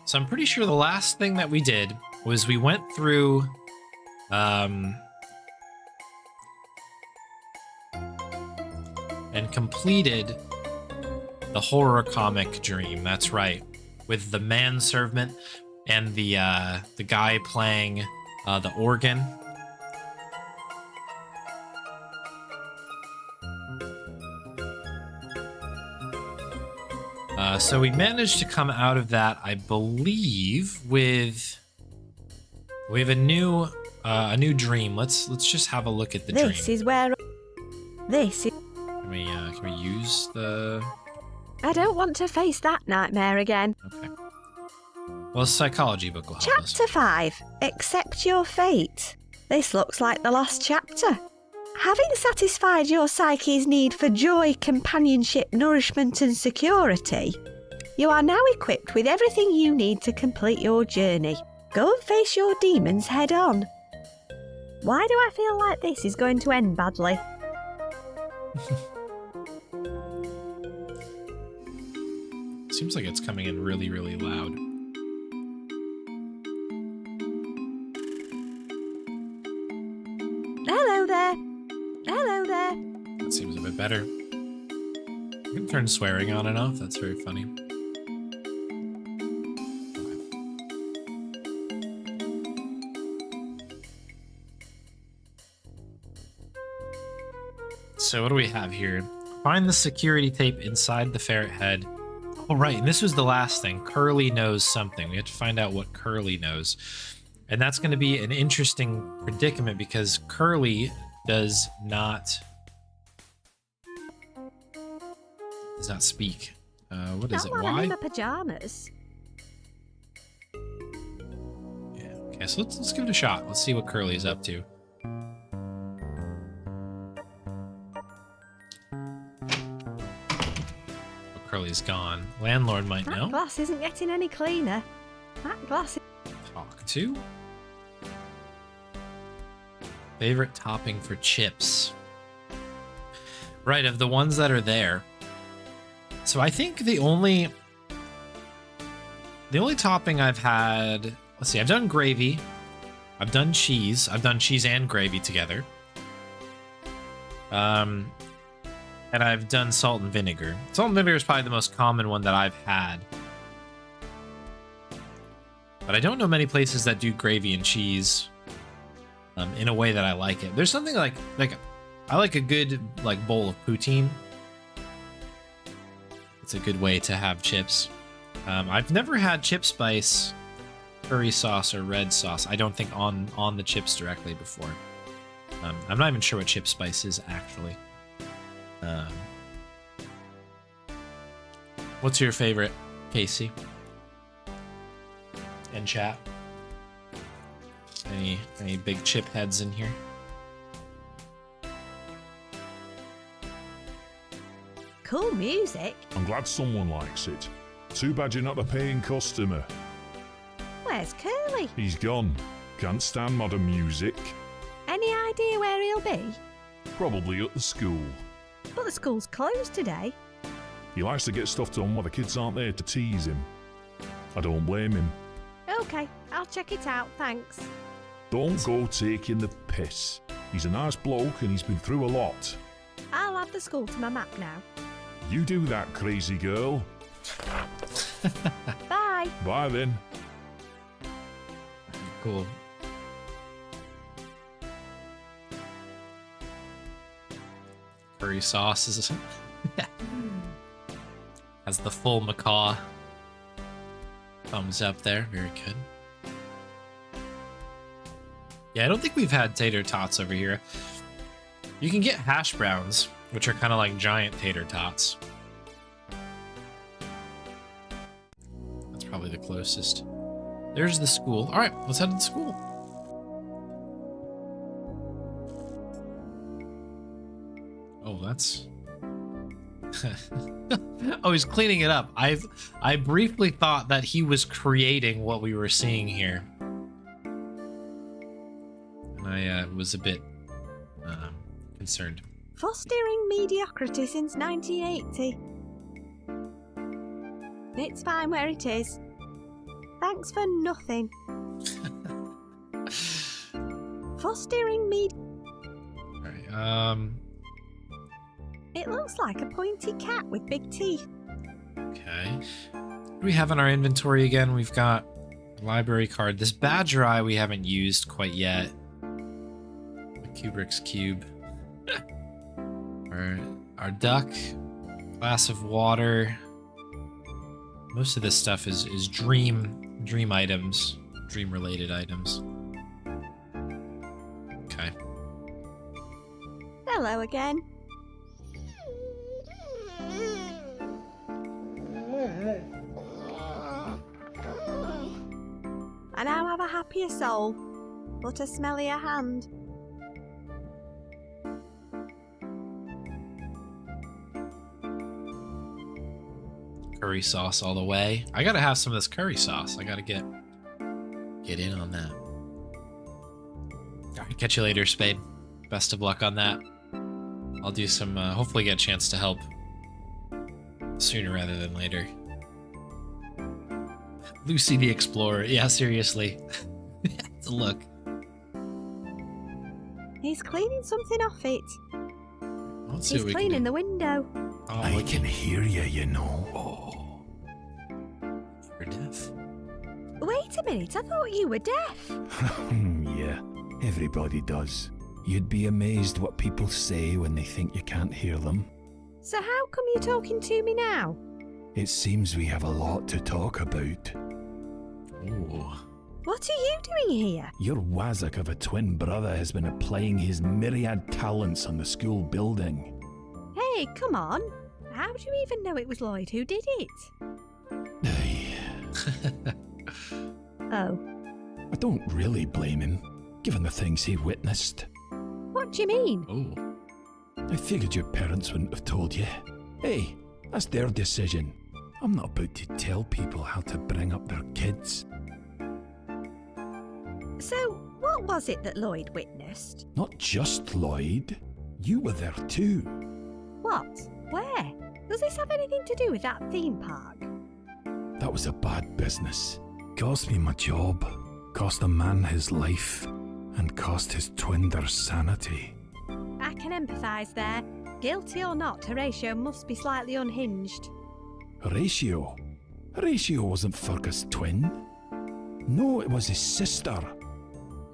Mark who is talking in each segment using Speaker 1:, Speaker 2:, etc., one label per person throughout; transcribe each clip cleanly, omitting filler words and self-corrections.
Speaker 1: So I'm pretty sure the last thing that we did was we went through and completed the horror comic dream. That's right, with the manservant and the guy playing the organ. So we managed to come out of that, I believe, with we have a new dream. Let's just have a look at the dream.
Speaker 2: This is where. This is.
Speaker 1: Can we use the?
Speaker 2: I don't want to face that nightmare again.
Speaker 1: Okay. Well, a psychology book will help us.
Speaker 2: Chapter 5. Accept your fate. This looks like the last chapter. Having satisfied your psyche's need for joy, companionship, nourishment and security, you are now equipped with everything you need to complete your journey. Go and face your demons head on. Why do I feel like this is going to end badly?
Speaker 1: Seems like it's coming in really, really loud.
Speaker 2: Hello there. Hello there.
Speaker 1: That seems a bit better. You can turn swearing on and off. That's very funny. So what do we have here? Find the security tape inside the ferret head. Oh, right. And this was the last thing. Curly knows something. We have to find out what Curly knows. And that's going to be an interesting predicament because Curly does not speak. What is it?
Speaker 2: Not while I'm
Speaker 1: Why?
Speaker 2: in my pajamas.
Speaker 1: Yeah. Okay, so let's give it a shot. Let's see what Curly's up to. Curly's gone. Landlord might know.
Speaker 2: That glass isn't getting any cleaner. That glass is...
Speaker 1: Talk to. Favorite topping for chips. Right, of the ones that are there. So I think the only topping I've had, let's see, I've done gravy. I've done cheese. I've done cheese and gravy together. And I've done salt and vinegar. Salt and vinegar is probably the most common one that I've had. But I don't know many places that do gravy and cheese in a way that I like it. There's something like I like a good bowl of poutine. It's a good way to have chips. I've never had chip spice, curry sauce, or red sauce. I don't think on the chips directly before. I'm not even sure what chip spice is actually. What's your favorite, Casey? And chat? Any big chip heads in here?
Speaker 2: Cool music.
Speaker 3: I'm glad someone likes it. Too bad you're not a paying customer.
Speaker 2: Where's Curly?
Speaker 3: He's gone. Can't stand modern music.
Speaker 2: Any idea where he'll be?
Speaker 3: Probably at the school.
Speaker 2: But the school's closed today.
Speaker 3: He likes to get stuff done while the kids aren't there to tease him. I don't blame him.
Speaker 2: Okay, I'll check it out, thanks.
Speaker 3: Don't go taking the piss. He's a nice bloke and he's been through a lot.
Speaker 2: I'll add the school to my map now.
Speaker 3: You do that, crazy girl.
Speaker 2: Bye.
Speaker 3: Bye then.
Speaker 1: Cool. Curry sauce is has the full macaw. Thumbs up there. Very good. Yeah, I don't think we've had tater tots over here. You can get hash browns, which are kind of like giant tater tots. That's probably the closest. There's the school. All right, let's head to the school. Oh, that's... oh, he's cleaning it up. I briefly thought that he was creating what we were seeing here. And I was a bit concerned.
Speaker 2: Fostering mediocrity since 1980. It's fine where it is. Thanks for nothing. For steering me.
Speaker 1: Alright,
Speaker 2: It looks like a pointy cat with big teeth.
Speaker 1: okay. What do we have in our inventory again? We've got a library card. This badger eye we haven't used quite yet. The Kubrick's cube. Our duck. Glass of water. Most of this stuff is dream items. Dream related items. Okay.
Speaker 2: Hello again. I now have a happier soul, but a smellier hand.
Speaker 1: Curry sauce all the way. I gotta have some of this curry sauce. I gotta get in on that. Alright, catch you later, Spade. Best of luck on that. I'll do some, hopefully get a chance to help sooner rather than later. Lucy the Explorer. Yeah, seriously. It's a look.
Speaker 2: He's cleaning something off it.
Speaker 1: Let's see
Speaker 2: He's
Speaker 1: what we can
Speaker 2: cleaning
Speaker 1: do.
Speaker 2: the window.
Speaker 1: Oh,
Speaker 4: I
Speaker 1: look,
Speaker 4: can hear you know.
Speaker 1: oh. You're deaf.
Speaker 2: Wait a minute, I thought you were deaf.
Speaker 4: Yeah, everybody does. You'd be amazed what people say when they think you can't hear them.
Speaker 2: So how come you're talking to me now?
Speaker 4: It seems we have a lot to talk about.
Speaker 1: Ooh.
Speaker 2: What are you doing here?
Speaker 4: Your wazzock of a twin brother has been applying his myriad talents on the school building.
Speaker 2: Hey, come on. How do you even know it was Lloyd who did it?
Speaker 4: Aye,
Speaker 2: Oh,
Speaker 4: I don't really blame him, given the things he witnessed.
Speaker 2: what do you mean?
Speaker 1: Oh.
Speaker 4: I figured your parents wouldn't have told you. Hey, that's their decision. I'm not about to tell people how to bring up their kids.
Speaker 2: So, what was it that Lloyd witnessed?
Speaker 4: Not just Lloyd. You were there too.
Speaker 2: What? Where? Does this have anything to do with that theme park?
Speaker 4: That was a bad business. Cost me my job, cost a man his life, and cost his twin their sanity.
Speaker 2: I can empathise there. Guilty or not, Horatio must be slightly unhinged.
Speaker 4: Horatio? Horatio wasn't Fergus' twin. No, it was his sister.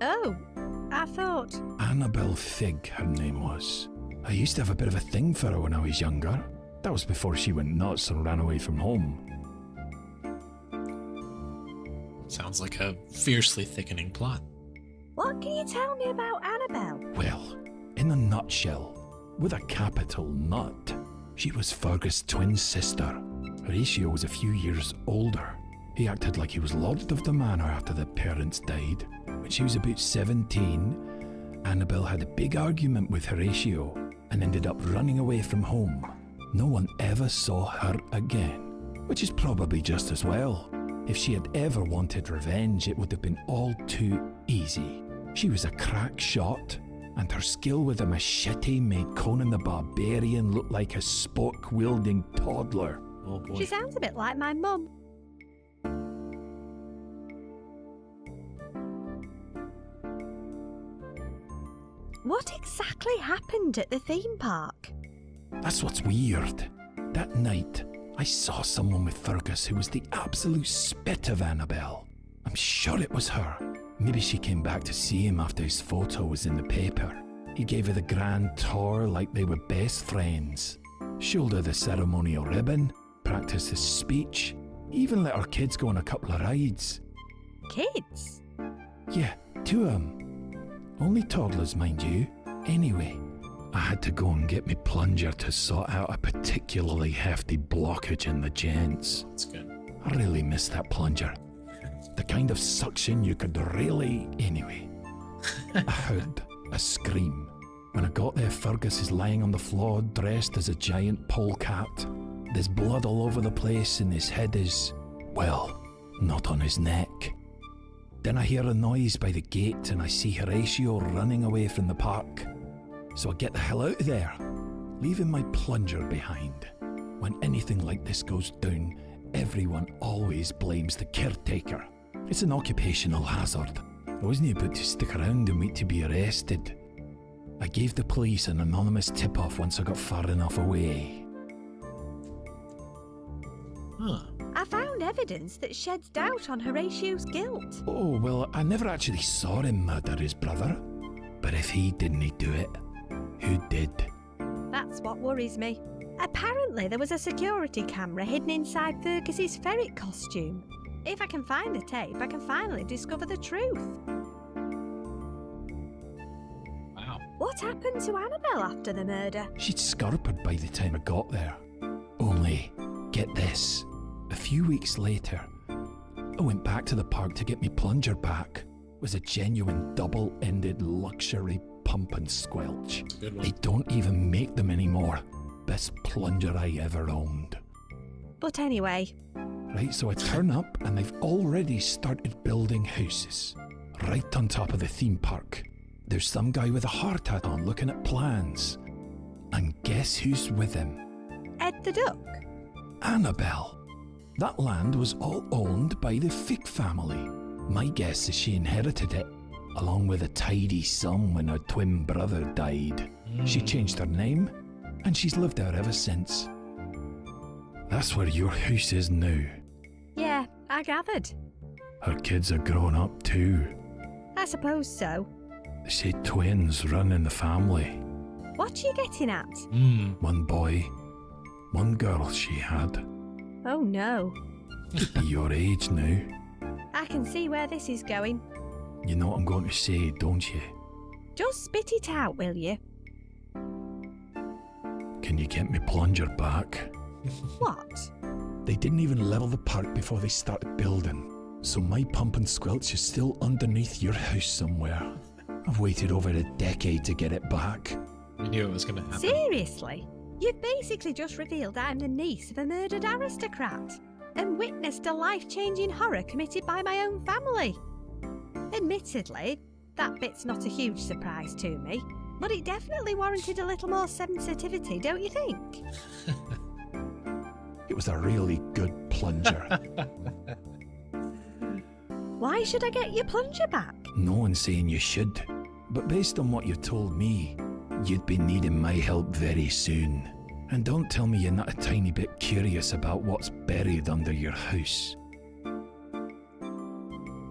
Speaker 2: Oh, I thought...
Speaker 4: Annabelle Figg, her name was. I used to have a bit of a thing for her when I was younger. That was before she went nuts and ran away from home.
Speaker 1: Sounds like a fiercely thickening plot.
Speaker 2: What can you tell me about Annabelle?
Speaker 4: Well, in a nutshell, with a capital nut, she was Fergus' twin sister. Horatio was a few years older. He acted like he was lord of the manor after the parents died. When she was about 17, Annabelle had a big argument with Horatio and ended up running away from home. No one ever saw her again, which is probably just as well. If she had ever wanted revenge, it would have been all too easy. She was a crack shot, and her skill with a machete made Conan the Barbarian look like a spork-wielding toddler.
Speaker 1: Oh boy.
Speaker 2: She sounds a bit like my mum. What exactly happened at the theme park?
Speaker 4: That's what's weird. That night, I saw someone with Fergus who was the absolute spit of Annabelle. I'm sure it was her. Maybe she came back to see him after his photo was in the paper. He gave her the grand tour like they were best friends. Showed her the ceremonial ribbon, practiced his speech, even let our kids go on a couple of rides.
Speaker 2: Kids?
Speaker 4: Yeah, 2 of them. Only toddlers, mind you. Anyway, I had to go and get me plunger to sort out a particularly hefty blockage in the gents.
Speaker 1: That's good.
Speaker 4: I really miss that plunger. The kind of suction you could really... Anyway, I heard a scream. When I got there, Fergus is lying on the floor dressed as a giant polecat. There's blood all over the place and his head is... well, not on his neck. Then I hear a noise by the gate and I see Horatio running away from the park. So I get the hell out of there, leaving my plunger behind. When anything like this goes down, everyone always blames the caretaker. It's an occupational hazard. I wasn't about to stick around and wait to be arrested. I gave the police an anonymous tip-off once I got far enough away.
Speaker 1: Huh.
Speaker 2: I found evidence that sheds doubt on Horatio's guilt.
Speaker 4: Oh, well, I never actually saw him murder his brother. But if he didn't do it, who did?
Speaker 2: That's what worries me. Apparently, there was a security camera hidden inside Fergus's ferret costume. If I can find the tape, I can finally discover the truth.
Speaker 1: Wow.
Speaker 2: What happened to Annabelle after the murder?
Speaker 4: She'd scurpered by the time I got there. Only, get this, a few weeks later, I went back to the park to get my plunger back. It was a genuine double-ended luxury pump and squelch.
Speaker 1: That's a good
Speaker 4: They
Speaker 1: one.
Speaker 4: don't even make them anymore. Best plunger I ever owned.
Speaker 2: But anyway,
Speaker 4: Right, so I turn up and they've already started building houses. Right on top of the theme park. There's some guy with a hard hat on looking at plans. And guess who's with him?
Speaker 2: Ed the Duck.
Speaker 4: Annabelle. That land was all owned by the Fick family. My guess is she inherited it, along with a tidy sum when her twin brother died. She changed her name, and she's lived there ever since. That's where your house is now.
Speaker 2: Yeah, I gathered.
Speaker 4: Her kids are grown up too.
Speaker 2: I suppose so.
Speaker 4: They say twins run in the family.
Speaker 2: What are you getting at?
Speaker 4: One boy, one girl she had.
Speaker 2: Oh no.
Speaker 4: Could be your age now.
Speaker 2: I can see where this is going.
Speaker 4: You know what I'm going to say, don't you?
Speaker 2: Just spit it out, will you?
Speaker 4: Can you get me plunger back?
Speaker 2: What?
Speaker 4: They didn't even level the park before they started building. So my pump and squelch is still underneath your house somewhere. I've waited over a decade to get it back.
Speaker 1: We knew it was going to happen.
Speaker 2: Seriously? You've basically just revealed I'm the niece of a murdered aristocrat and witnessed a life-changing horror committed by my own family. Admittedly, that bit's not a huge surprise to me, but it definitely warranted a little more sensitivity, don't you think?
Speaker 4: It was a really good plunger.
Speaker 2: Why should I get your plunger back?
Speaker 4: No one's saying you should, but based on what you told me, you'd be needing my help very soon. And don't tell me you're not a tiny bit curious about what's buried under your house.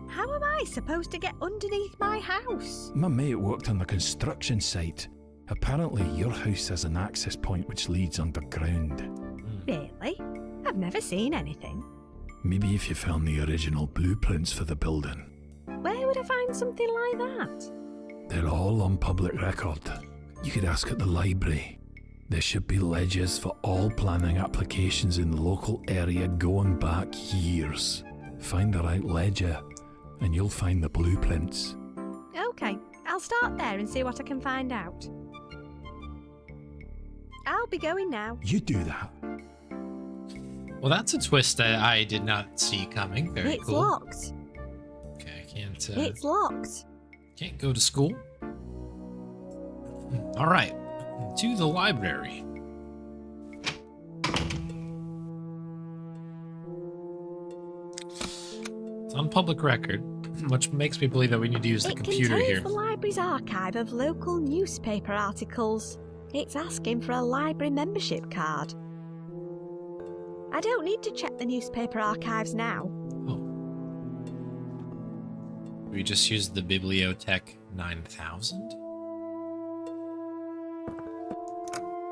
Speaker 2: How am I supposed to get underneath my house?
Speaker 4: My mate worked on the construction site. Apparently your house has an access point which leads underground.
Speaker 2: Really? I've never seen anything.
Speaker 4: Maybe if you found the original blueprints for the building.
Speaker 2: Where would I find something like that?
Speaker 4: They're all on public record. You could ask at the library. There should be ledgers for all planning applications in the local area going back years. Find the right ledger and you'll find the blueprints.
Speaker 2: Okay, I'll start there and see what I can find out. I'll be going now.
Speaker 4: You do that.
Speaker 1: Well, that's a twist that I did not see coming. Very
Speaker 2: It's
Speaker 1: cool.
Speaker 2: locked.
Speaker 1: Okay, I can't.
Speaker 2: It's locked.
Speaker 1: Can't go to school. All right, to the library. It's on public record, which makes me believe that we need to use the
Speaker 2: It
Speaker 1: computer
Speaker 2: contains
Speaker 1: here.
Speaker 2: the library's archive of local newspaper articles. It's asking for a library membership card. I don't need to check the newspaper archives now.
Speaker 1: Oh. We just used the Bibliotech 9000?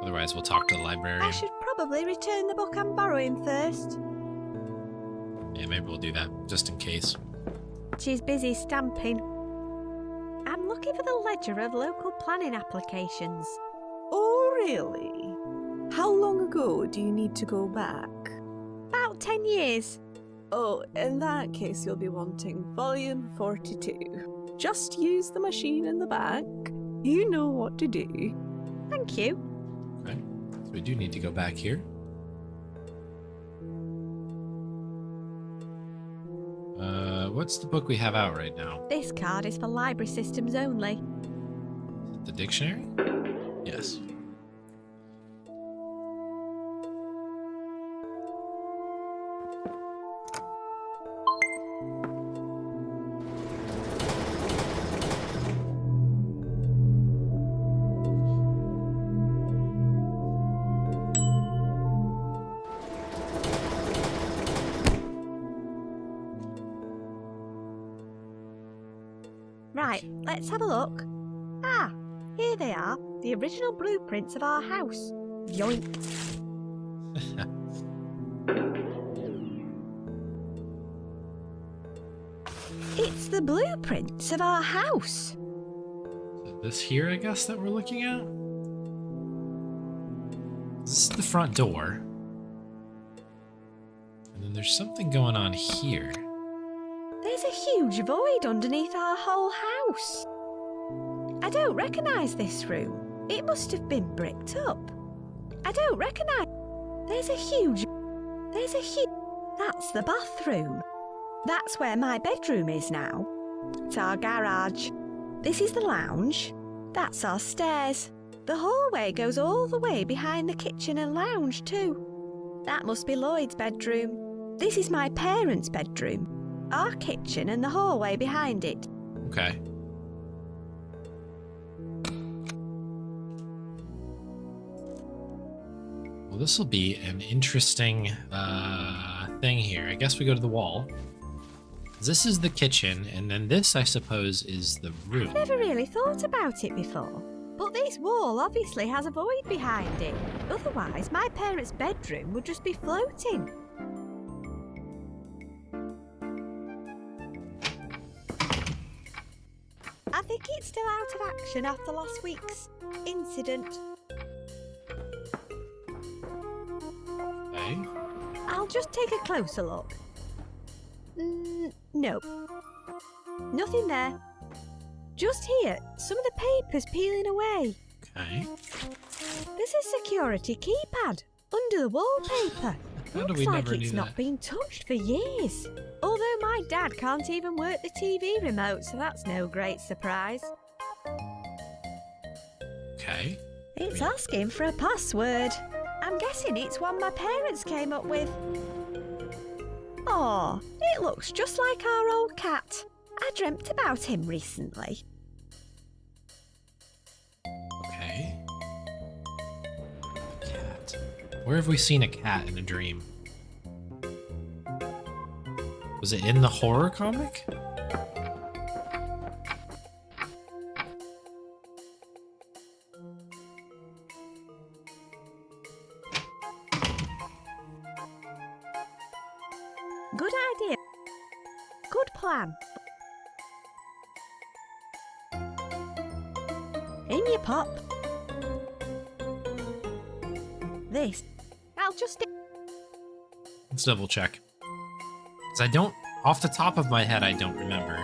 Speaker 1: Otherwise, we'll talk to the
Speaker 2: I
Speaker 1: librarian.
Speaker 2: should probably return the book I'm borrowing first.
Speaker 1: Yeah, maybe we'll do that, just in case.
Speaker 2: She's busy stamping. I'm looking for the ledger of local planning applications.
Speaker 5: Oh, really? How long ago do you need to go back?
Speaker 2: About 10 years.
Speaker 5: Oh, in that case, you'll be wanting volume 42. Just use the machine in the back. You know what to do.
Speaker 2: Thank you.
Speaker 1: Okay, so we do need to go back here. What's the book we have out right now?
Speaker 2: This card is for library systems only.
Speaker 1: The dictionary? Yes.
Speaker 2: Right, let's have a look. Ah, here they are, the original blueprints of our house. Yoink. It's the blueprints of our house.
Speaker 1: This here, I guess, that we're looking at? This is the front door. And then there's something going on here.
Speaker 2: There's a huge void underneath our whole house. I don't recognise this room. It must have been bricked up. I don't recognise. There's a huge. That's the bathroom. That's where my bedroom is now. It's our garage. This is the lounge. That's our stairs. The hallway goes all the way behind the kitchen and lounge too. That must be Lloyd's bedroom. This is my parents' bedroom. Our kitchen and the hallway behind it.
Speaker 1: Okay. Well, this will be an interesting thing here. I guess we go to the wall. This is the kitchen, and then this, I suppose, is the room.
Speaker 2: I've never really thought about it before. But this wall obviously has a void behind it. Otherwise, my parents' bedroom would just be floating. I think it's still out of action after last week's incident.
Speaker 1: Okay.
Speaker 2: I'll just take a closer look. No. Nothing there. Just here, some of the paper's peeling away.
Speaker 1: Okay.
Speaker 2: There's a security keypad under the wallpaper.
Speaker 1: How do
Speaker 2: Looks
Speaker 1: we
Speaker 2: like
Speaker 1: never
Speaker 2: it's
Speaker 1: do
Speaker 2: not
Speaker 1: that?
Speaker 2: been touched for years. Although my dad can't even work the TV remote, so that's no great surprise.
Speaker 1: Okay.
Speaker 2: It's asking for a password. I'm guessing it's one my parents came up with. Oh, it looks just like our old cat. I dreamt about him recently.
Speaker 1: Okay. Cat. Where have we seen a cat in a dream? Was it in the horror comic?
Speaker 2: Good idea. Good plan. In you pop. This. I'll just...
Speaker 1: Let's double check. Because I don't, off the top of my head, I don't remember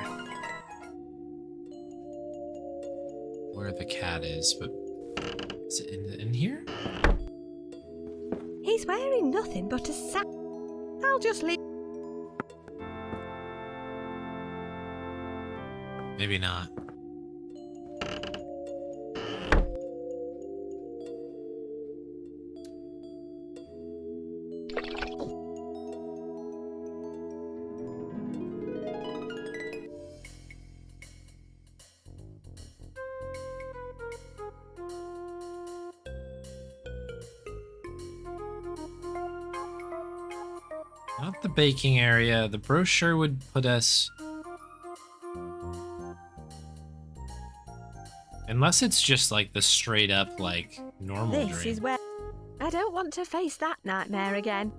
Speaker 1: where the cat is, but is it in here?
Speaker 2: He's wearing nothing but a sack. I'll just leave.
Speaker 1: Maybe not. Not the baking area. The brochure would put us... Unless it's just like the straight up, like, normal
Speaker 2: This
Speaker 1: dream.
Speaker 2: is where... I don't want to face that nightmare again.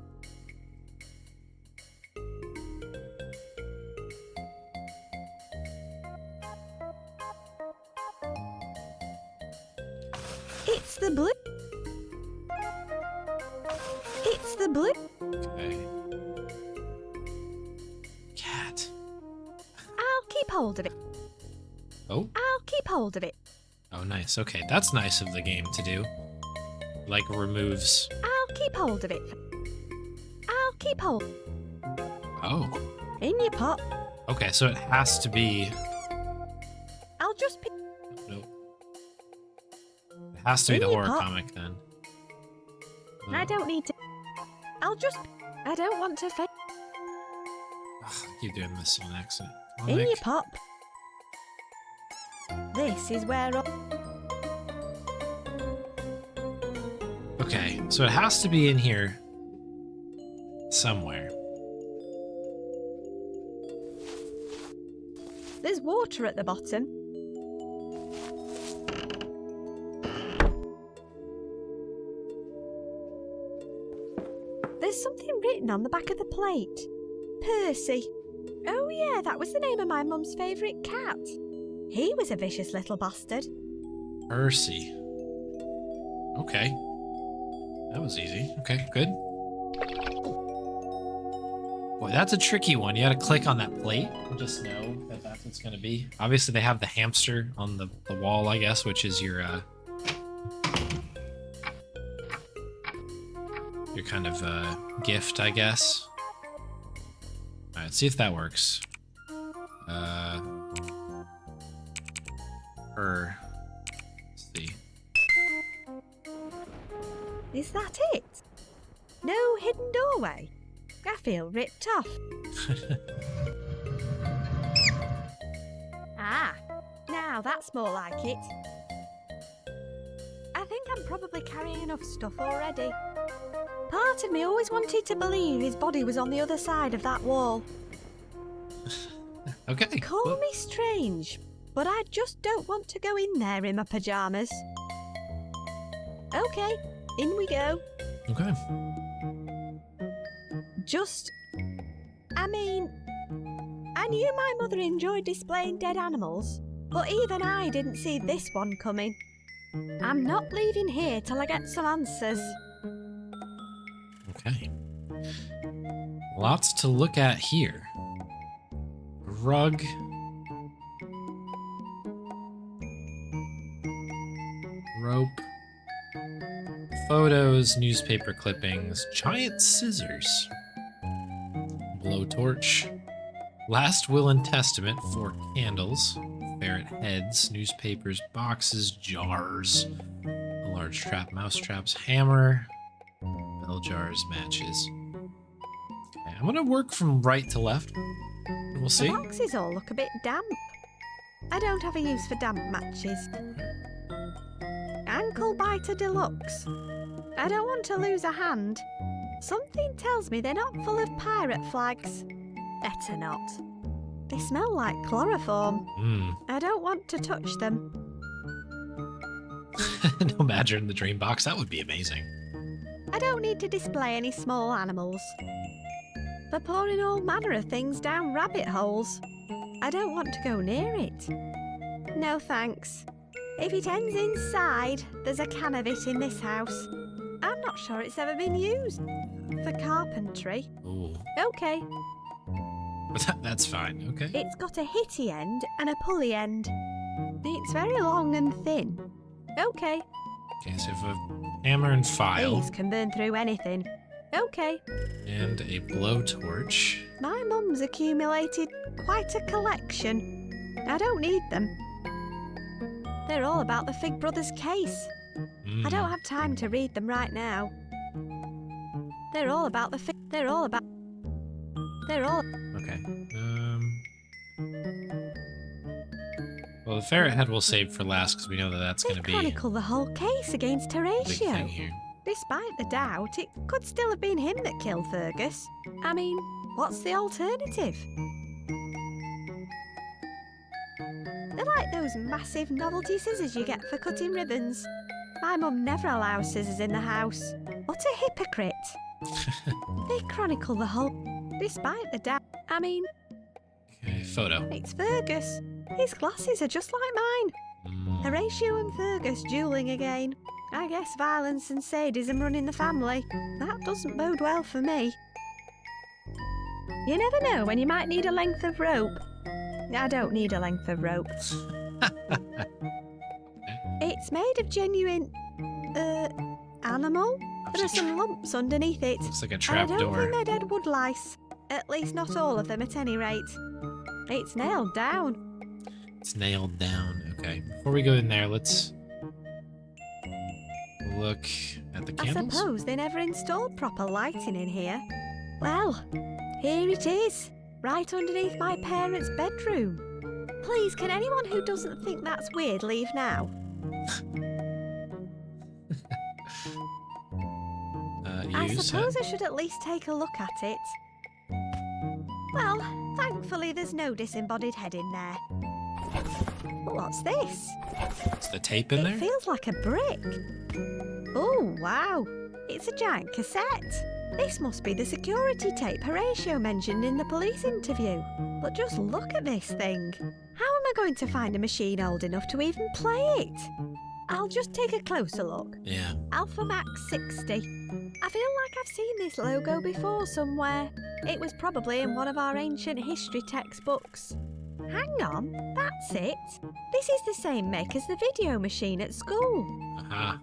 Speaker 2: It's the blue. It's the blue.
Speaker 1: Okay. Cat.
Speaker 2: I'll keep hold of it.
Speaker 1: Oh?
Speaker 2: I'll keep hold of it.
Speaker 1: Oh, nice. Okay, that's nice of the game to do. Like, removes...
Speaker 2: I'll keep hold of it. I'll keep hold.
Speaker 1: Oh.
Speaker 2: In your pot.
Speaker 1: Okay, so it has to be...
Speaker 2: I'll just pick.
Speaker 1: Nope. It has to be
Speaker 2: In
Speaker 1: the
Speaker 2: your
Speaker 1: horror
Speaker 2: pot.
Speaker 1: comic, then.
Speaker 2: I don't need to. I'll just. I don't want to face.
Speaker 1: Ugh, I keep doing this on accident.
Speaker 2: In your
Speaker 1: Comic.
Speaker 2: pop. This is where.
Speaker 1: Okay, so it has to be in here somewhere.
Speaker 2: There's water at the bottom. There's something written on the back of the plate. Percy. Oh yeah, that was the name of my mum's favourite cat. He was a vicious little bastard.
Speaker 1: Percy. Okay. That was easy. Okay, good. Boy, that's a tricky one. You gotta click on that plate and just know that that's what's gonna be. Obviously, they have the hamster on the wall, I guess, which is your kind of gift, I guess. All right, see if that works. Let's see.
Speaker 2: Is that it? No hidden doorway? I feel ripped off. Ah, now that's more like it. I think I'm probably carrying enough stuff already. Part of me always wanted to believe his body was on the other side of that wall.
Speaker 1: Okay.
Speaker 2: Call
Speaker 1: well,
Speaker 2: me strange, but I just don't want to go in there in my pyjamas. Okay, in we go.
Speaker 1: Okay.
Speaker 2: I mean, I knew my mother enjoyed displaying dead animals, but even I didn't see this one coming. I'm not leaving here till I get some answers.
Speaker 1: Okay. Lots to look at here. Rug. Rope. Photos, newspaper clippings, giant scissors. Blowtorch. Last will and testament, 4 candles. Ferret heads, newspapers, boxes, jars. A large trap, mouse traps, hammer. Bell jars, matches. Okay, I'm gonna work from right to left. We'll
Speaker 2: The
Speaker 1: see.
Speaker 2: boxes all look a bit damp. I don't have a use for damp matches. Ankle biter deluxe. I don't want to lose a hand. Something tells me they're not full of pirate flags. Better not. They smell like chloroform. I don't want to touch them.
Speaker 1: No Badger in the Dream Box. That would be amazing.
Speaker 2: I don't need to display any small animals. They're pouring all manner of things down rabbit holes. I don't want to go near it. No thanks. If it ends inside, there's a can of it in this house. I'm not sure it's ever been used for carpentry.
Speaker 1: Ooh.
Speaker 2: Okay,
Speaker 1: That's fine. Okay.
Speaker 2: it's got a hitty end and a pulley end. It's very long and thin. Okay,
Speaker 1: Okay, so we have a hammer and file.
Speaker 2: these can burn through anything. Okay,
Speaker 1: And a blowtorch.
Speaker 2: my mum's accumulated quite a collection. I don't need them. They're all about the Fig Brothers case. I don't have time to read them right now. They're all about the They're all.
Speaker 1: Okay. Well, the ferret head we'll save for last because we know that that's
Speaker 2: They
Speaker 1: going to be a
Speaker 2: chronicle the whole case against
Speaker 1: big
Speaker 2: Horatio.
Speaker 1: thing here.
Speaker 2: Despite the doubt, it could still have been him that killed Fergus. I mean, what's the alternative? They're like those massive novelty scissors you get for cutting ribbons. My mum never allows scissors in the house. What a hypocrite. They chronicle the whole... Despite the doubt... I mean,
Speaker 1: Okay, photo.
Speaker 2: it's Fergus. His glasses are just like mine. Horatio and Fergus dueling again. I guess violence and sadism run in the family. That doesn't bode well for me. You never know when you might need a length of rope. I don't need a length of rope. It's made of genuine... animal? There are some lumps underneath it.
Speaker 1: Looks like a
Speaker 2: And I
Speaker 1: trap
Speaker 2: don't think
Speaker 1: door.
Speaker 2: they're dead wood lice. At least not all of them at any rate. It's nailed down.
Speaker 1: It's nailed down. Okay. Before we go in there, let's look at the
Speaker 2: I
Speaker 1: candles.
Speaker 2: suppose they never installed proper lighting in here. Well, here it is, right underneath my parents' bedroom. Please, can anyone who doesn't think that's weird leave now? I
Speaker 1: You
Speaker 2: suppose I should at least take a look at it. Well, thankfully Hopefully there's no disembodied head in there. But what's this?
Speaker 1: Is the tape in
Speaker 2: It
Speaker 1: there?
Speaker 2: feels like a brick. Oh, wow. It's a giant cassette. This must be the security tape Horatio mentioned in the police interview. But just look at this thing. How am I going to find a machine old enough to even play it? I'll just take a closer look.
Speaker 1: Yeah.
Speaker 2: Alpha Max 60. I feel like I've seen this logo before somewhere. It was probably in one of our ancient history textbooks. Hang on, that's it. This is the same make as the video machine at school.
Speaker 1: Aha.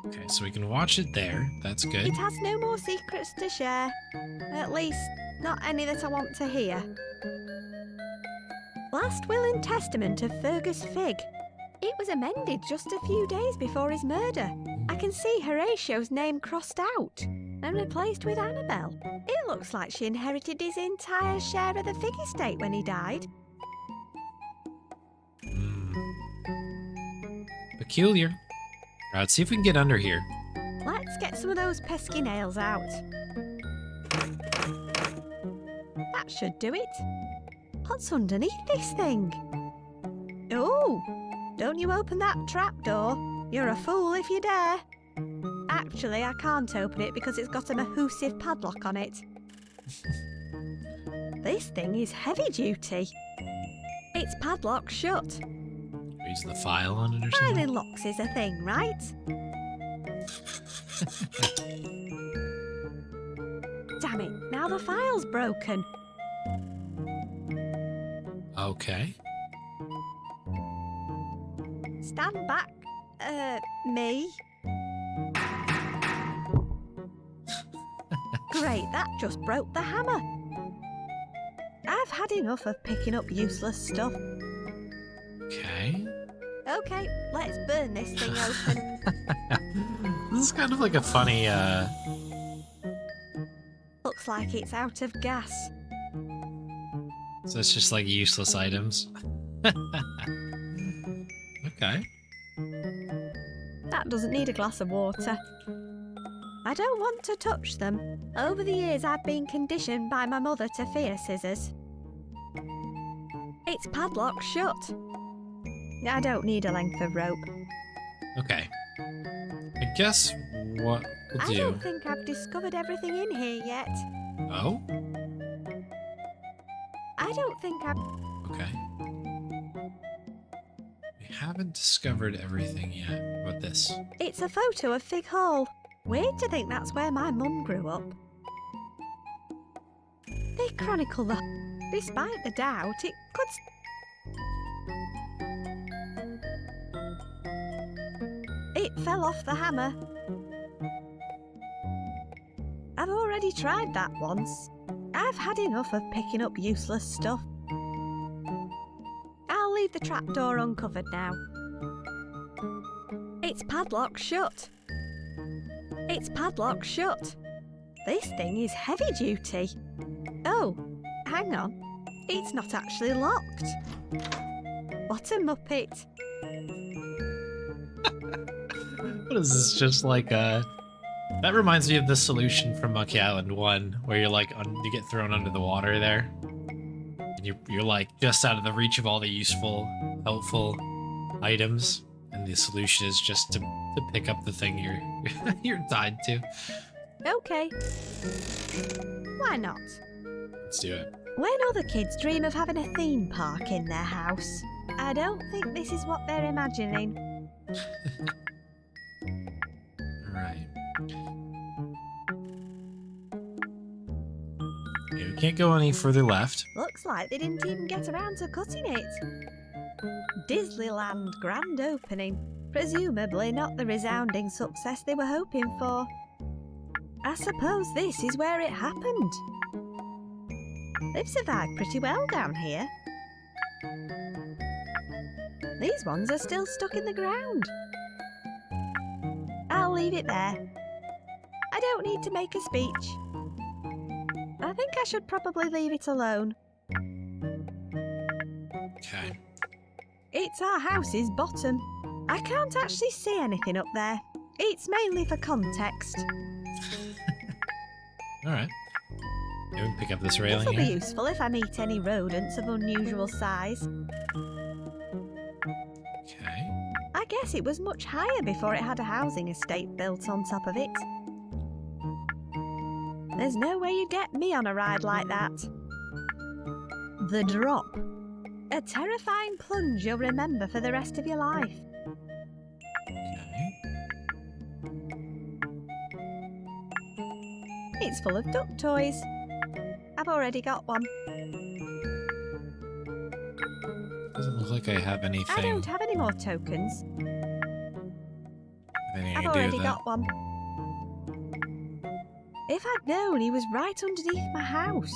Speaker 1: Okay, so we can watch it there. That's good.
Speaker 2: It has no more secrets to share. At least, not any that I want to hear. Last will and testament of Fergus Figg. It was amended just a few days before his murder. I can see Horatio's name crossed out and replaced with Annabelle. It looks like she inherited his entire share of the Figg estate when he died.
Speaker 1: Peculiar. Right, let's see if we can get under here.
Speaker 2: Let's get some of those pesky nails out. That should do it. What's underneath this thing? Oh, don't you open that trapdoor. You're a fool if you dare. Actually, I can't open it because it's got a mahoosive padlock on it. This thing is heavy duty. It's padlocked shut.
Speaker 1: Use the file on it or something?
Speaker 2: Filing locks is a thing, right? Damn it, now the file's broken.
Speaker 1: Okay.
Speaker 2: Stand back. Me? Great, that just broke the hammer. I've had enough of picking up useless stuff.
Speaker 1: Okay.
Speaker 2: Okay, let's burn this thing open.
Speaker 1: This is kind of like a funny,
Speaker 2: Looks like it's out of gas.
Speaker 1: so it's just like useless items. Okay.
Speaker 2: That doesn't need a glass of water. I don't want to touch them. Over the years, I've been conditioned by my mother to fear scissors. It's padlocked shut. I don't need a length of rope.
Speaker 1: Okay. I guess what we'll
Speaker 2: I
Speaker 1: do...
Speaker 2: don't think I've discovered everything in here yet.
Speaker 1: Oh?
Speaker 2: I don't think I've...
Speaker 1: Okay. We haven't discovered everything yet. What about this?
Speaker 2: It's a photo of Fig Hall. Weird to think that's where my mum grew up. They chronicle the... Despite the doubt, it could... It fell off the hammer. I've already tried that once. I've had enough of picking up useless stuff. I'll leave the trapdoor uncovered now. It's padlocked shut. It's padlocked shut. This thing is heavy duty. Oh, hang on. It's not actually locked. What a muppet.
Speaker 1: What is this? Just like that reminds me of the solution from Monkey Island 1, where you're like you get thrown under the water there, and you're like just out of the reach of all the useful, helpful items, and the solution is just to pick up the thing you're tied to.
Speaker 2: Okay. Why not?
Speaker 1: Let's do it.
Speaker 2: When other kids dream of having a theme park in their house, I don't think this is what they're imagining.
Speaker 1: Alright. Okay, we can't go any further left.
Speaker 2: Looks like they didn't even get around to cutting it. Disneyland grand opening. Presumably not the resounding success they were hoping for. I suppose this is where it happened. They've survived pretty well down here. These ones are still stuck in the ground. I'll leave it there. I don't need to make a speech. I think I should probably leave it alone.
Speaker 1: Okay.
Speaker 2: It's our house's bottom. I can't actually see anything up there. It's mainly for context.
Speaker 1: Alright. Yeah, we can pick up this
Speaker 2: This
Speaker 1: railing
Speaker 2: will be
Speaker 1: here.
Speaker 2: useful if I meet any rodents of unusual size.
Speaker 1: Okay.
Speaker 2: I guess it was much higher before it had a housing estate built on top of it. There's no way you'd get me on a ride like that. The drop. A terrifying plunge you'll remember for the rest of your life.
Speaker 1: Okay.
Speaker 2: It's full of duck toys. I've already got one.
Speaker 1: Doesn't look like I have anything.
Speaker 2: I don't have any more tokens.
Speaker 1: Anything I
Speaker 2: I've
Speaker 1: can do
Speaker 2: already
Speaker 1: with that.
Speaker 2: got one. If I'd known he was right underneath my house,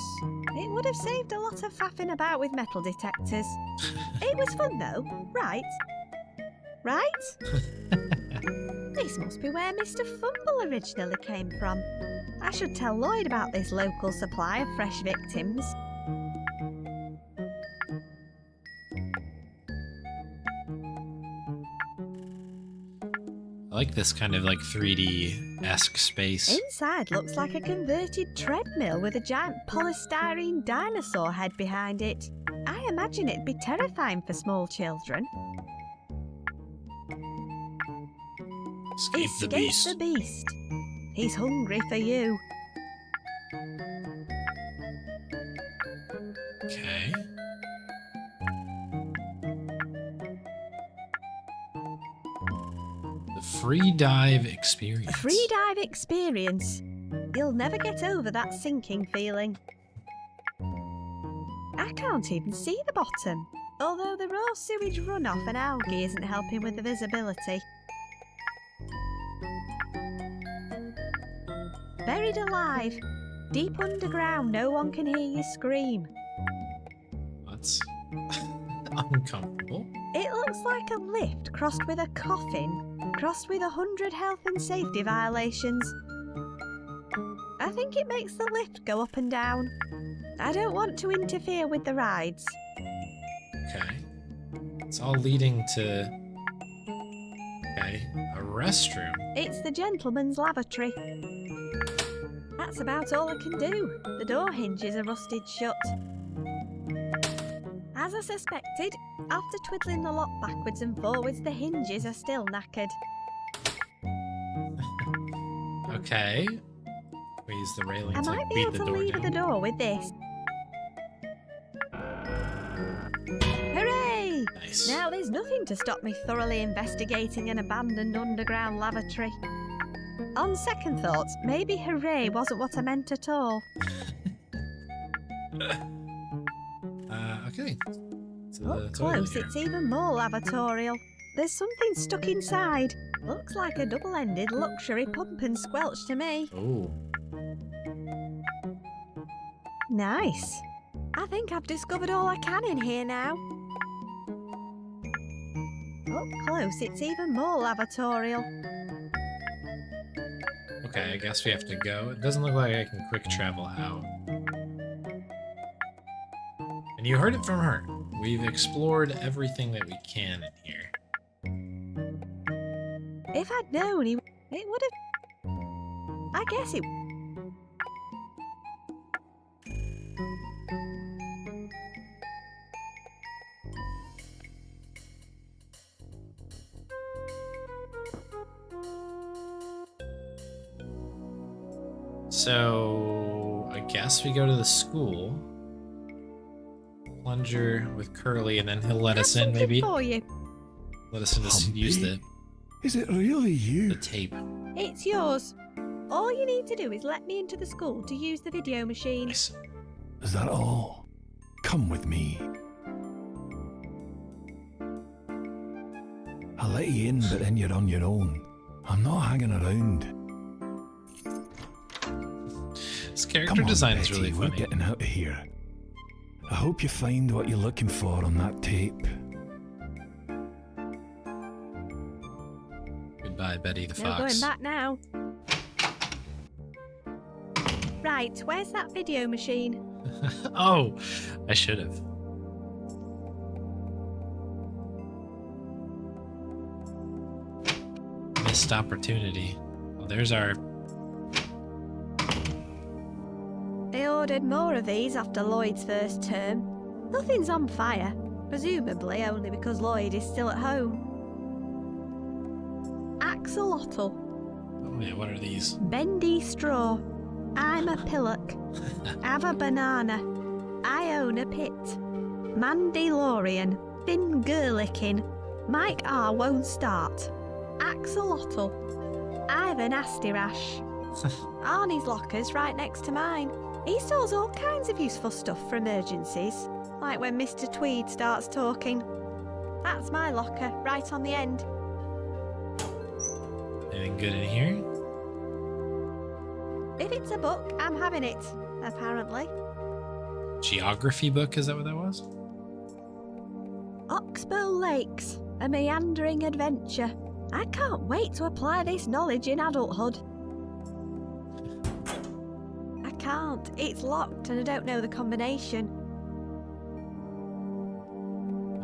Speaker 2: it would have saved a lot of faffing about with metal detectors. It was fun though, right? Right? This must be where Mr. Fumble originally came from. I should tell Lloyd about this local supply of fresh victims.
Speaker 1: I like this kind of like 3D-esque space.
Speaker 2: Inside looks like a converted treadmill with a giant polystyrene dinosaur head behind it. I imagine it'd be terrifying for small children.
Speaker 1: Escape the
Speaker 2: Escape
Speaker 1: beast.
Speaker 2: the beast. He's hungry for you.
Speaker 1: Okay. The free dive experience.
Speaker 2: A free dive experience. You'll never get over that sinking feeling. I can't even see the bottom, although the raw sewage runoff and algae isn't helping with the visibility. Buried alive, deep underground, no one can hear you scream.
Speaker 1: That's uncomfortable.
Speaker 2: It looks like a lift crossed with a coffin, crossed with 100 health and safety violations. I think it makes the lift go up and down. I don't want to interfere with the rides.
Speaker 1: Okay. It's all leading to... Okay. A restroom.
Speaker 2: It's the gentleman's lavatory. That's about all I can do. The door hinges are rusted shut. As I suspected, after twiddling the lock backwards and forwards, the hinges are still knackered.
Speaker 1: Okay. We use the railing
Speaker 2: I
Speaker 1: to
Speaker 2: might be
Speaker 1: beat
Speaker 2: able
Speaker 1: the
Speaker 2: to
Speaker 1: door
Speaker 2: lever
Speaker 1: down.
Speaker 2: the door with this. Hooray!
Speaker 1: Nice.
Speaker 2: Now there's nothing to stop me thoroughly investigating an abandoned underground lavatory. On second thoughts, maybe hooray wasn't what I meant at all.
Speaker 1: Okay. To
Speaker 2: Up
Speaker 1: the toilet
Speaker 2: close,
Speaker 1: here.
Speaker 2: it's even more lavatorial. There's something stuck inside. Looks like a double-ended luxury pump and squelch to me.
Speaker 1: Oh.
Speaker 2: Nice. I think I've discovered all I can in here now. Up close, it's even more lavatorial.
Speaker 1: Okay, I guess we have to go. It doesn't look like I can quick travel out. And you heard it from her. We've explored everything that we can in here.
Speaker 2: If I'd known it would have... I guess it...
Speaker 1: So, I guess we go to the school. Plunger with Curly, and then he'll let us in,
Speaker 2: Something
Speaker 1: maybe?
Speaker 2: for you.
Speaker 1: Let us in to use the
Speaker 4: Is it really you?
Speaker 1: tape.
Speaker 2: It's yours. All you need to do is let me into the school to use the video machine.
Speaker 1: Nice.
Speaker 4: Is that all? Come with me. I'll let you in, but then you're on your own. I'm not hanging around.
Speaker 1: This character
Speaker 4: Come on,
Speaker 1: design
Speaker 4: Betty,
Speaker 1: is really
Speaker 4: we're
Speaker 1: funny.
Speaker 4: getting out of here. I hope you find what you're looking for on that tape.
Speaker 1: Goodbye, Betty the
Speaker 2: No going
Speaker 1: Fox.
Speaker 2: back now. Right, where's that video machine?
Speaker 1: Oh, I should have. Missed opportunity. Well, there's our...
Speaker 2: Aeon ordered more of these after Lloyd's first term. Nothing's on fire, presumably only because Lloyd is still at home. Axolotl.
Speaker 1: Oh yeah, what are these?
Speaker 2: Bendy straw. I'm a pillock. Have a banana. I own a pit. Mandalorian. Thin girlicking. Mike R won't start. Axolotl. I've a nasty rash. Arnie's locker's right next to mine. He stores all kinds of useful stuff for emergencies, like when Mr. Tweed starts talking. That's my locker, right on the end.
Speaker 1: Anything good in here?
Speaker 2: If it's a book, I'm having it, apparently.
Speaker 1: Geography book, is that what that was?
Speaker 2: Oxbow Lakes, a meandering adventure. I can't wait to apply this knowledge in adulthood. I can't. It's locked and I don't know the combination.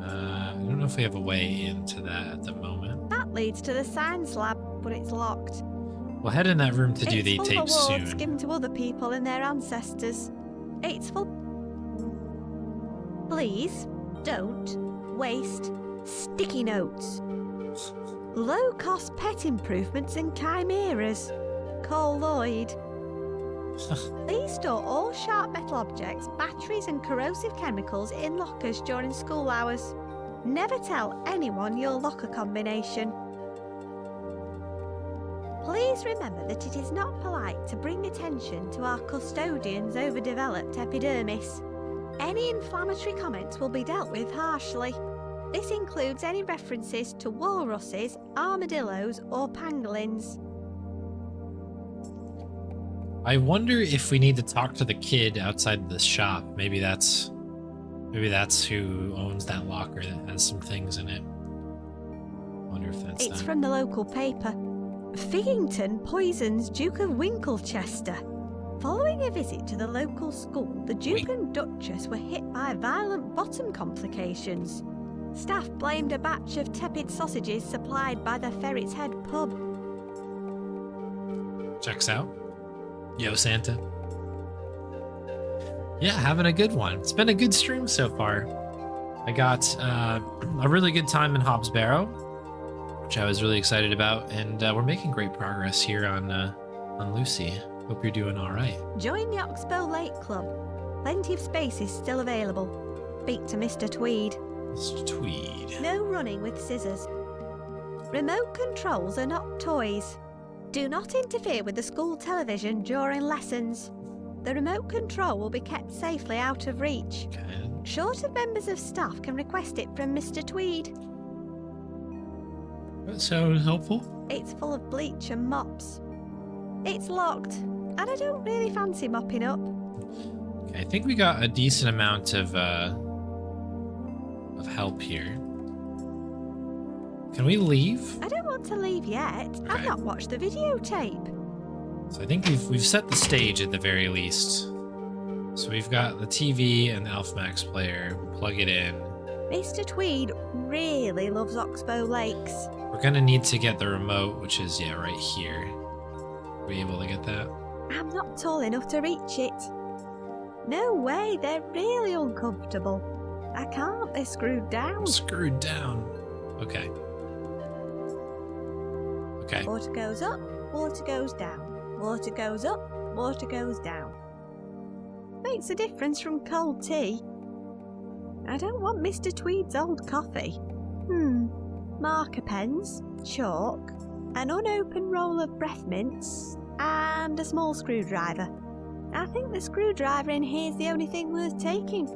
Speaker 1: I don't know if we have a way into that at the moment.
Speaker 2: That leads to the science lab, but it's locked.
Speaker 1: We'll head in that room to do
Speaker 2: It's
Speaker 1: the
Speaker 2: full
Speaker 1: tape
Speaker 2: of awards
Speaker 1: soon.
Speaker 2: given to other people and their ancestors. It's full. Please don't waste sticky notes. Low-cost pet improvements and chimeras. Call Lloyd. Please store all sharp metal objects, batteries and corrosive chemicals in lockers during school hours. Never tell anyone your locker combination. Please remember that it is not polite to bring attention to our custodian's overdeveloped epidermis. Any inflammatory comments will be dealt with harshly. This includes any references to walruses, armadillos or pangolins.
Speaker 1: I wonder if we need to talk to the kid outside the shop. Maybe that's who owns that locker that has some things in it. Wonder if that's
Speaker 2: It's
Speaker 1: that.
Speaker 2: from the local paper. Figgington poisons Duke of Winkelchester. Following a visit to the local school, the Duke and Duchess were hit by violent bottom complications. Staff blamed a batch of tepid sausages supplied by the Ferret's Head pub.
Speaker 1: Checks out. Yo, Santa. Yeah, having a good one. It's been a good stream so far. I got a really good time in Hobbs Barrow, which I was really excited about, and we're making great progress here on Lucy. Hope you're doing all right.
Speaker 2: Join the Oxbow Lake Club. Plenty of space is still available. Speak to Mr. Tweed.
Speaker 1: Mr. Tweed.
Speaker 2: No running with scissors. Remote controls are not toys. Do not interfere with the school television during lessons. The remote control will be kept safely out of reach.
Speaker 1: Okay.
Speaker 2: Short of members of staff can request it from Mr. Tweed.
Speaker 1: That sounds helpful.
Speaker 2: It's full of bleach and mops. It's locked, and I don't really fancy mopping up.
Speaker 1: Okay, I think we got a decent amount of help here. Can we leave?
Speaker 2: I don't want to leave yet. I've
Speaker 1: Okay.
Speaker 2: not watched the videotape.
Speaker 1: So I think we've set the stage at the very least. So we've got the TV and the AlphaMax player. We'll plug it in.
Speaker 2: Mr. Tweed really loves Oxbow Lakes.
Speaker 1: We're gonna need to get the remote, which is right here. Are we able to get that?
Speaker 2: I'm not tall enough to reach it. No way, they're really uncomfortable. I can't, they're screwed down.
Speaker 1: Screwed down. Okay. Okay.
Speaker 2: Water goes up, water goes down. Water goes up, water goes down. Makes a difference from cold tea. I don't want Mr. Tweed's old coffee. Marker pens, chalk, an unopened roll of breath mints, and a small screwdriver. I think the screwdriver in here's the only thing worth taking.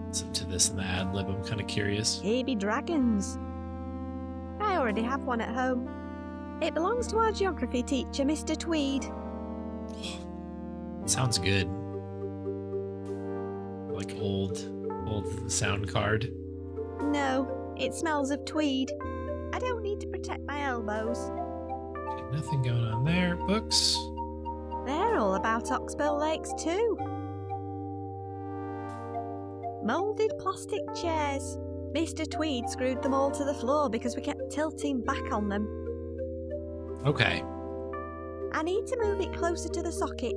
Speaker 1: Listen to this in the ad lib. I'm kind of curious.
Speaker 2: Here be dragons. I already have one at home. It belongs to our geography teacher, Mr. Tweed.
Speaker 1: Sounds good. Like old sound card.
Speaker 2: No, it smells of tweed. I don't need to protect my elbows.
Speaker 1: Okay, nothing going on there. Books.
Speaker 2: They're all about Oxbow Lakes too. Moulded plastic chairs. Mr. Tweed screwed them all to the floor because we kept tilting back on them.
Speaker 1: Okay.
Speaker 2: I need to move it closer to the socket.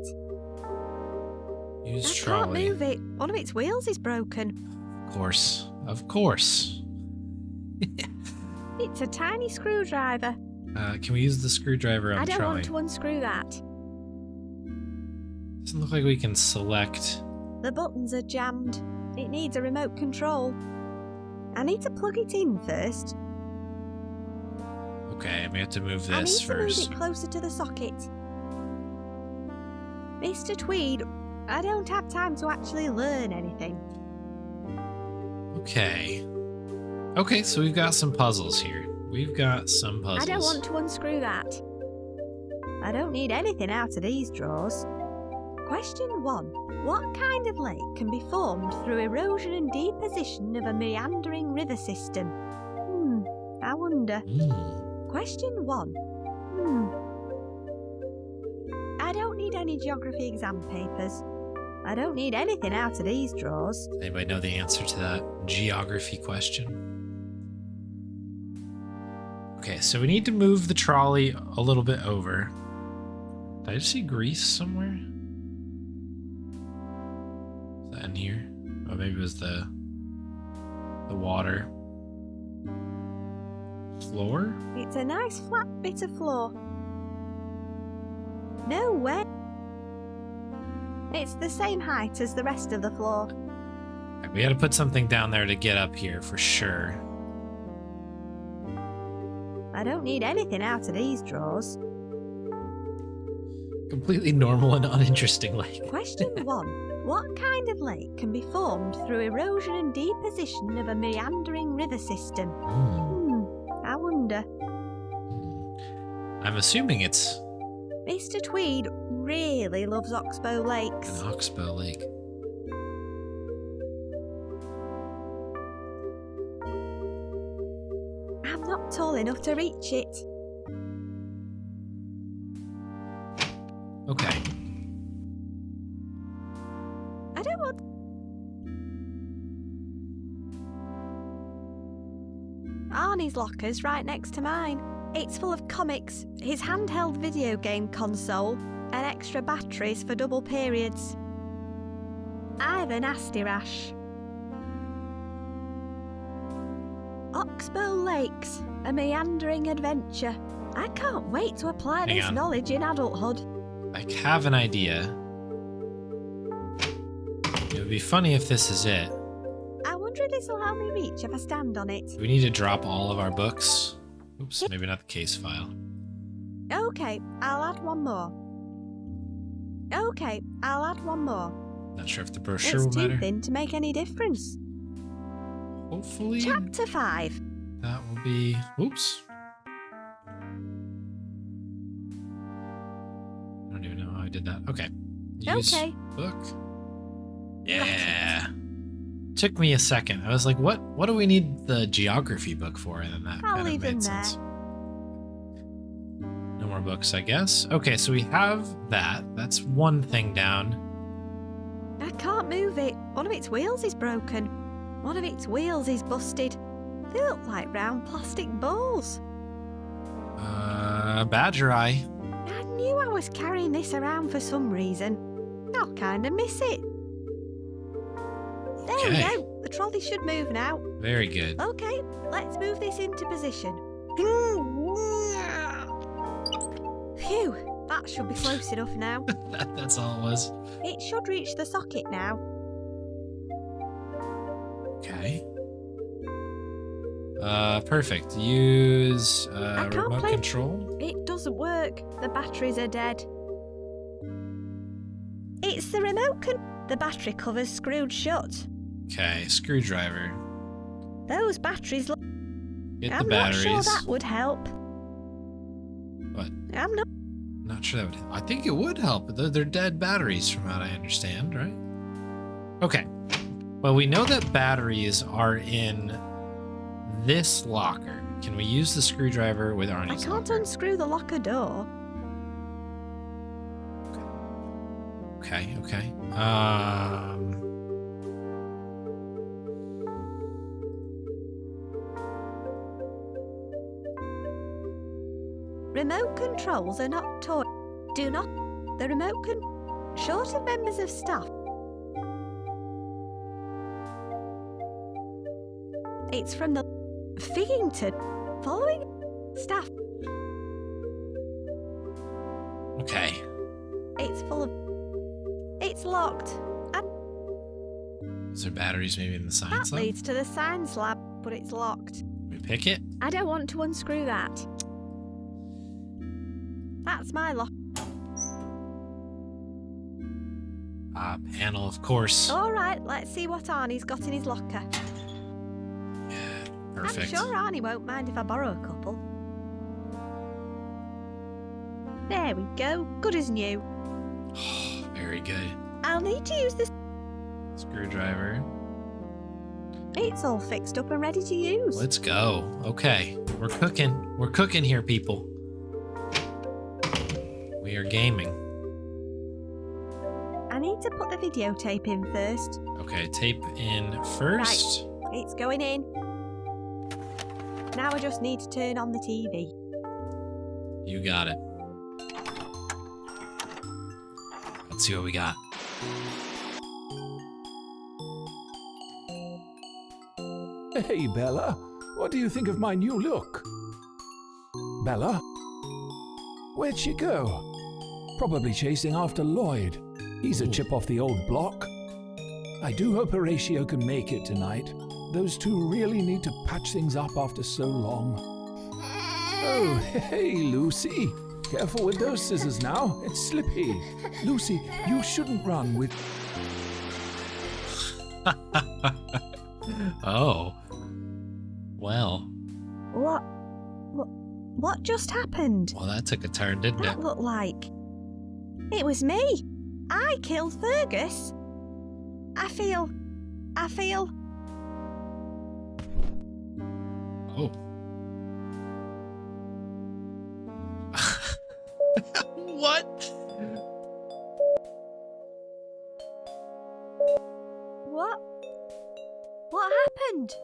Speaker 1: Use
Speaker 2: I
Speaker 1: trolley.
Speaker 2: can't move it. One of its wheels is broken.
Speaker 1: Of course. Of course.
Speaker 2: It's a tiny screwdriver.
Speaker 1: Can we use the screwdriver on
Speaker 2: I
Speaker 1: the
Speaker 2: don't
Speaker 1: trolley?
Speaker 2: want to unscrew that.
Speaker 1: Doesn't look like we can select.
Speaker 2: The buttons are jammed. It needs a remote control. I need to plug it in first.
Speaker 1: Okay, we have to move
Speaker 2: I need
Speaker 1: this
Speaker 2: to
Speaker 1: first.
Speaker 2: move it closer to the socket. Mr. Tweed, I don't have time to actually learn anything.
Speaker 1: Okay. Okay, so we've got some puzzles here. We've got some puzzles.
Speaker 2: I don't want to unscrew that. I don't need anything out of these drawers. Question 1. What kind of lake can be formed through erosion and deposition of a meandering river system? I wonder. Question 1. I don't need any geography exam papers. I don't need anything out of these drawers.
Speaker 1: Anybody know the answer to that geography question? Okay, so we need to move the trolley a little bit over. Did I just see grease somewhere? Is that in here? Oh, maybe it was the water. Floor?
Speaker 2: It's a nice flat bit of floor. No way. It's the same height as the rest of the floor.
Speaker 1: Okay, we gotta put something down there to get up here for sure.
Speaker 2: I don't need anything out of these drawers.
Speaker 1: Completely normal and uninteresting lake.
Speaker 2: Question 1. What kind of lake can be formed through erosion and deposition of a meandering river system? I wonder.
Speaker 1: I'm assuming it's
Speaker 2: Mr. Tweed really loves Oxbow Lakes.
Speaker 1: an oxbow lake.
Speaker 2: I'm not tall enough to reach it.
Speaker 1: Okay.
Speaker 2: I don't want. Arnie's locker's right next to mine. It's full of comics, his handheld video game console, and extra batteries for double periods. I've a nasty rash. Oxbow Lakes, a meandering adventure. I can't wait to apply
Speaker 1: Hang
Speaker 2: this
Speaker 1: on.
Speaker 2: knowledge in adulthood.
Speaker 1: I have an idea. It would be funny if this is it.
Speaker 2: I wonder if this will help me reach if I stand on it.
Speaker 1: Do we need to drop all of our books? Oops, maybe not the case file.
Speaker 2: Okay, I'll add one more. Okay, I'll add one more.
Speaker 1: Not sure if the brochure
Speaker 2: It's
Speaker 1: will
Speaker 2: too
Speaker 1: matter.
Speaker 2: thin to make any difference.
Speaker 1: Hopefully
Speaker 2: Chapter 5.
Speaker 1: that will be. Oops. I don't even know how I did that. Okay. Use
Speaker 2: Okay.
Speaker 1: book. Yeah. Took me a second. I was like, what do we need the geography book for? And then that
Speaker 2: I'll
Speaker 1: kind of
Speaker 2: leave them
Speaker 1: made
Speaker 2: there.
Speaker 1: sense. No more books, I guess. Okay, so we have that. That's one thing down.
Speaker 2: I can't move it. One of its wheels is broken. One of its wheels is busted. They look like round plastic balls.
Speaker 1: Badger eye.
Speaker 2: I knew I was carrying this around for some reason. I'll kind of miss it. There we
Speaker 1: Okay.
Speaker 2: go. The trolley should move now.
Speaker 1: Very good.
Speaker 2: Okay, let's move this into position. Phew, that should be close enough now.
Speaker 1: That's all it was.
Speaker 2: It should reach the socket now.
Speaker 1: Okay. Perfect. Use
Speaker 2: can't
Speaker 1: remote
Speaker 2: play-
Speaker 1: control.
Speaker 2: It doesn't work. The batteries are dead. It's the remote The battery cover's screwed shut.
Speaker 1: Okay, screwdriver.
Speaker 2: Those batteries.
Speaker 1: Get the
Speaker 2: I'm
Speaker 1: batteries.
Speaker 2: not sure that would help.
Speaker 1: What?
Speaker 2: I'm not.
Speaker 1: Not sure that would. I think it would help. But they're dead batteries, from what I understand, right? Okay. Well, we know that batteries are in this locker. Can we use the screwdriver with
Speaker 2: I
Speaker 1: Arnie's
Speaker 2: can't
Speaker 1: locker?
Speaker 2: unscrew the locker door.
Speaker 1: Okay.
Speaker 2: Remote controls are not toy. Do not. The remote can. Short of members of staff. It's from the Figgington. Following staff.
Speaker 1: Okay.
Speaker 2: It's full of. It's locked.
Speaker 1: Is there batteries maybe in the science
Speaker 2: That
Speaker 1: lab?
Speaker 2: leads to the science lab, but it's locked.
Speaker 1: We pick it?
Speaker 2: I don't want to unscrew that. That's my lock.
Speaker 1: Panel, of course.
Speaker 2: All right, let's see what Arnie's got in his locker.
Speaker 1: Yeah, perfect.
Speaker 2: I'm sure Arnie won't mind if I borrow a couple. There we go, good as new.
Speaker 1: Very good.
Speaker 2: I'll need to use this.
Speaker 1: Screwdriver.
Speaker 2: It's all fixed up and ready to use.
Speaker 1: Let's go. Okay. We're cooking. We're cooking here, people. We are gaming.
Speaker 2: I need to put the videotape in first.
Speaker 1: Okay, tape in first.
Speaker 2: It's going in. Now I just need to turn on the TV.
Speaker 1: You got it. Let's see what we got.
Speaker 4: Hey, Bella. What do you think of my new look? Bella? Where'd she go? Probably chasing after Lloyd. He's a chip off the old block. I do hope Horatio can make it tonight. Those two really need to patch things up after so long. Oh, hey, Lucy. Careful with those scissors now. It's slippy. Lucy, you shouldn't run with...
Speaker 1: Oh. Well.
Speaker 2: What just happened?
Speaker 1: Well, that took a turn, didn't it?
Speaker 2: That looked like... It was me. I killed Fergus. I feel...
Speaker 1: Oh. What?
Speaker 2: What happened?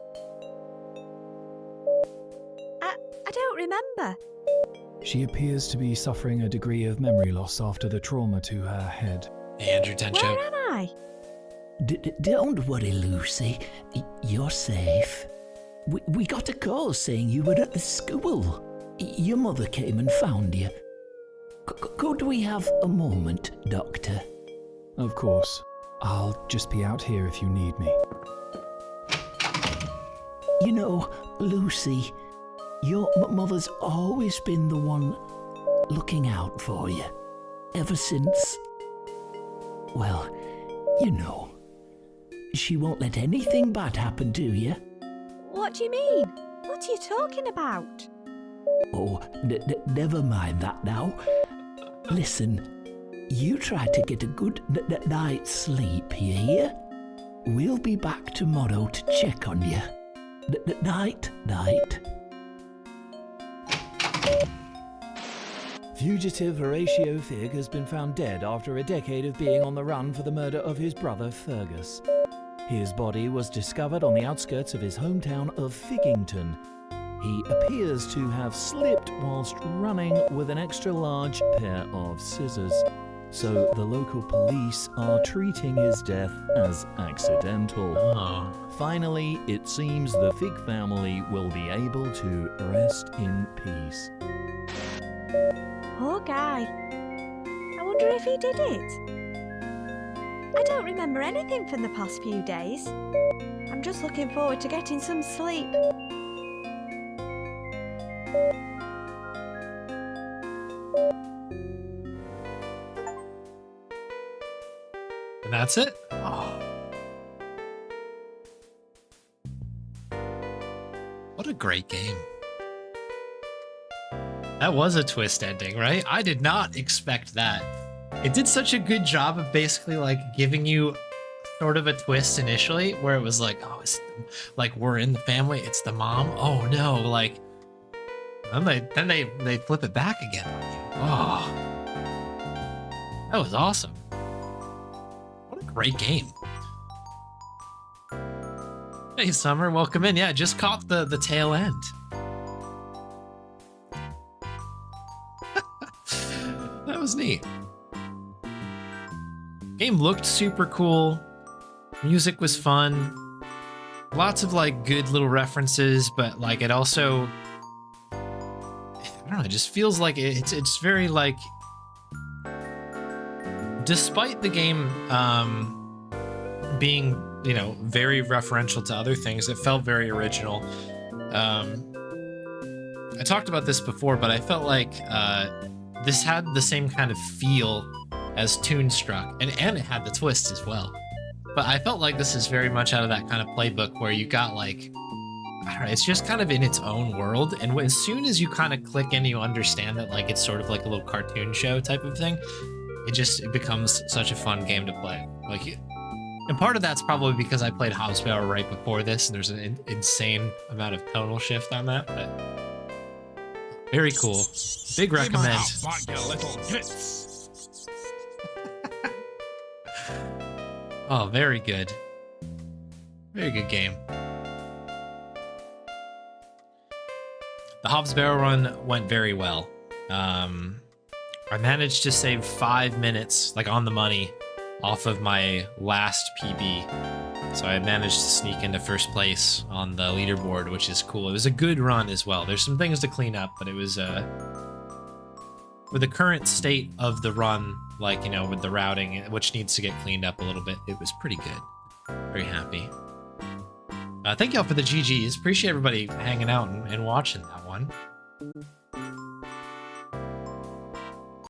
Speaker 2: I don't remember.
Speaker 6: She appears to be suffering a degree of memory loss after the trauma to her head.
Speaker 1: Hey, Andrew Tencho.
Speaker 2: Where am I?
Speaker 7: Don't worry, Lucy. You're safe. We got a call saying you were at the school. Your mother came and found you. Could we have a moment, Doctor?
Speaker 6: Of course. I'll just be out here if you need me.
Speaker 7: You know, Lucy, your mother's always been the one looking out for you. Ever since... Well, you know. She won't let anything bad happen to you.
Speaker 2: What do you mean? What are you talking about?
Speaker 7: Oh, never mind that now. Listen, you try to get a good night's sleep, you hear? We'll be back tomorrow to check on you. Night.
Speaker 6: Fugitive Horatio Figg has been found dead after a decade of being on the run for the murder of his brother Fergus. His body was discovered on the outskirts of his hometown of Figgington. He appears to have slipped whilst running with an extra-large pair of scissors. So the local police are treating his death as accidental.
Speaker 1: Oh.
Speaker 6: Finally, it seems the Figg family will be able to rest in peace.
Speaker 2: Poor guy. I wonder if he did it. I don't remember anything from the past few days. I'm just looking forward to getting some sleep.
Speaker 1: And that's it? Oh. What a great game. That was a twist ending, right? I did not expect that. It did such a good job of basically like giving you sort of a twist initially where it was like, oh, it's like we're in the family, it's the mom. Oh no, like then they flip it back again on you. Oh. That was awesome. What a great game. Hey Summer, welcome in. Yeah, just caught the tail end. was neat. Game looked super cool. Music was fun. Lots of like good little references, but like it also, I don't know, it just feels like it's very like, despite the game being, you know, very referential to other things, it felt very original. I talked about this before, but I felt like this had the same kind of feel as Toonstruck, and it had the twist as well. But I felt like this is very much out of that kind of playbook where you got like, I don't know, it's just kind of in its own world, and as soon as you kind of click in, you understand that like it's sort of like a little cartoon show type of thing. It becomes such a fun game to play. Like, and part of that's probably because I played Hobbsborough right before this, and there's an insane amount of tonal shift on that. But very cool. Big recommend. Oh, very good. Very good game. The Hobbsborough run went very well. I managed to save 5 minutes, like on the money, off of my last PB. So I managed to sneak into first place on the leaderboard, which is cool. It was a good run as well. There's some things to clean up, but it was, for the current state of the run, like, you know, with the routing, which needs to get cleaned up a little bit, it was pretty good. Very happy. Thank y'all for the GGs. Appreciate everybody hanging out and watching that one.